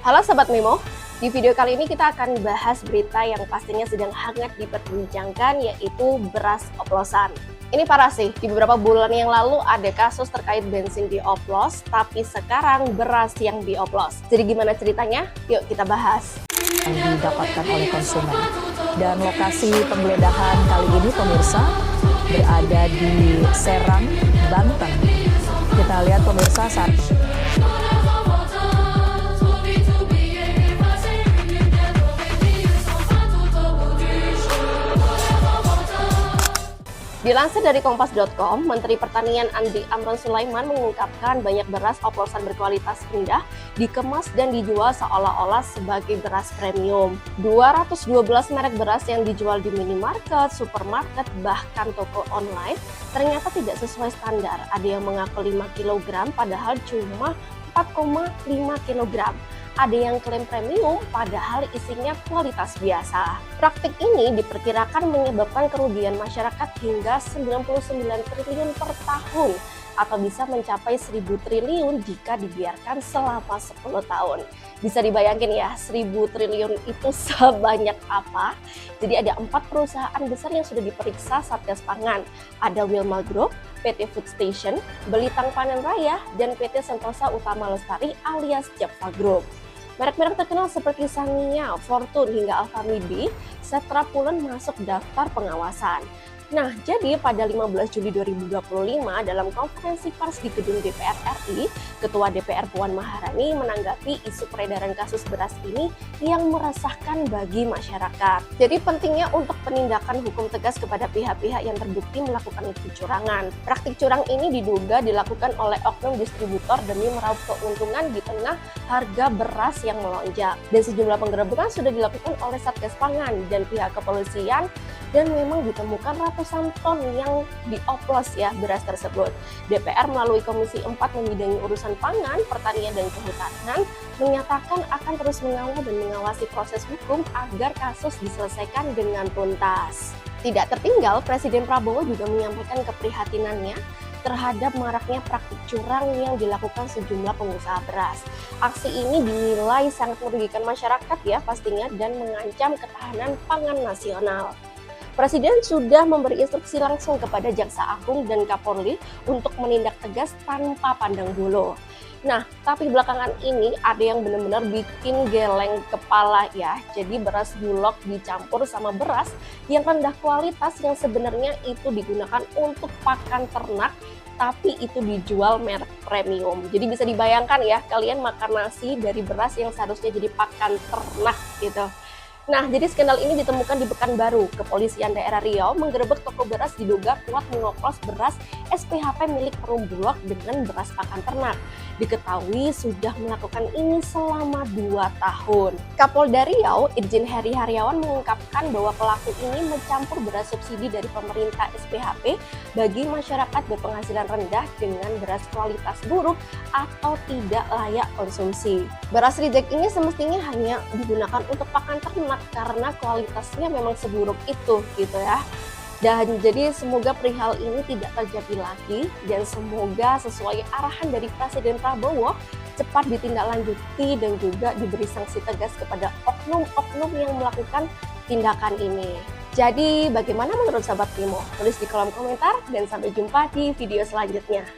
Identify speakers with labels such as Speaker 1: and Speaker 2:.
Speaker 1: Halo Sobat Memo, di video kali ini kita akan bahas berita yang pastinya sedang hangat diperbincangkan, yaitu beras oplosan. Ini parah sih, di beberapa bulan yang lalu ada kasus terkait bensin dioplos, tapi sekarang beras yang dioplos. Jadi gimana ceritanya? Yuk kita bahas.
Speaker 2: Yang didapatkan oleh konsumen. Dan lokasi penggeledahan kali ini pemirsa berada di Serang, Banten. Kita lihat pemirsa saat
Speaker 1: Dilansir dari Kompas.com, Menteri Pertanian Andi Amran Sulaiman mengungkapkan banyak beras oplosan berkualitas rendah dikemas dan dijual seolah-olah sebagai beras premium. 212 merek beras yang dijual di minimarket, supermarket, bahkan toko online ternyata tidak sesuai standar. Ada yang mengaku 5 kg padahal cuma 4,5 kg. Ada yang klaim premium padahal isinya kualitas biasa. Praktik ini diperkirakan menyebabkan kerugian masyarakat hingga 99 triliun per tahun atau bisa mencapai 1.000 triliun jika dibiarkan selama 10 tahun. Bisa dibayangin ya, 1.000 triliun itu sebanyak apa? Jadi ada 4 perusahaan besar yang sudah diperiksa Satgas Pangan. Ada Wilmar Group, PT Food Station, Belitang Panen Raya, dan PT Sentosa Utama Lestari alias Japfa Group. Merek-merek terkenal seperti Sangia, Fortune, hingga Alfamidi, Setra Pulen masuk daftar pengawasan. Nah, jadi pada 15 Juli 2025 dalam konferensi pers di gedung DPR RI, Ketua DPR Puan Maharani menanggapi isu peredaran kasus beras ini yang meresahkan bagi masyarakat. Jadi pentingnya untuk penindakan hukum tegas kepada pihak-pihak yang terbukti melakukan kecurangan. Praktik curang ini diduga dilakukan oleh oknum distributor demi meraup keuntungan di tengah harga beras yang melonjak. Dan sejumlah penggerebekan sudah dilakukan oleh Satgas Pangan dan pihak kepolisian, dan memang ditemukan ratusan ton yang dioplos ya beras tersebut. DPR melalui Komisi 4 membidangi urusan pangan, pertanian, dan kehutanan menyatakan akan terus mengawal dan mengawasi proses hukum agar kasus diselesaikan dengan tuntas. Tidak tertinggal, Presiden Prabowo juga menyampaikan keprihatinannya terhadap maraknya praktik curang yang dilakukan sejumlah pengusaha beras. Aksi ini dinilai sangat merugikan masyarakat ya pastinya dan mengancam ketahanan pangan nasional. Presiden sudah memberi instruksi langsung kepada Jaksa Agung dan Kapolri untuk menindak tegas tanpa pandang bulu. Nah, tapi belakangan ini ada yang benar-benar bikin geleng kepala ya. Jadi beras bulog dicampur sama beras yang rendah kualitas yang sebenarnya itu digunakan untuk pakan ternak, tapi itu dijual merek premium. Jadi bisa dibayangkan ya, kalian makan nasi dari beras yang seharusnya jadi pakan ternak gitu. Nah, jadi skandal ini ditemukan di Pekanbaru. Kepolisian daerah Riau menggerebek toko beras diduga kuat mengoplos beras SPHP milik Perum Bulog dengan beras pakan ternak. Diketahui sudah melakukan ini selama 2 tahun. Kapolda Riau, Irjen Heri Haryawan mengungkapkan bahwa pelaku ini mencampur beras subsidi dari pemerintah SPHP bagi masyarakat berpenghasilan rendah dengan beras kualitas buruk atau tidak layak konsumsi. Beras reject ini semestinya hanya digunakan untuk pakan ternak karena kualitasnya memang seburuk itu gitu ya. Dan jadi semoga perihal ini tidak terjadi lagi dan semoga sesuai arahan dari Presiden Prabowo cepat ditindaklanjuti dan juga diberi sanksi tegas kepada oknum-oknum yang melakukan tindakan ini. Jadi bagaimana menurut sahabat Memo? Tulis di kolom komentar dan sampai jumpa di video selanjutnya.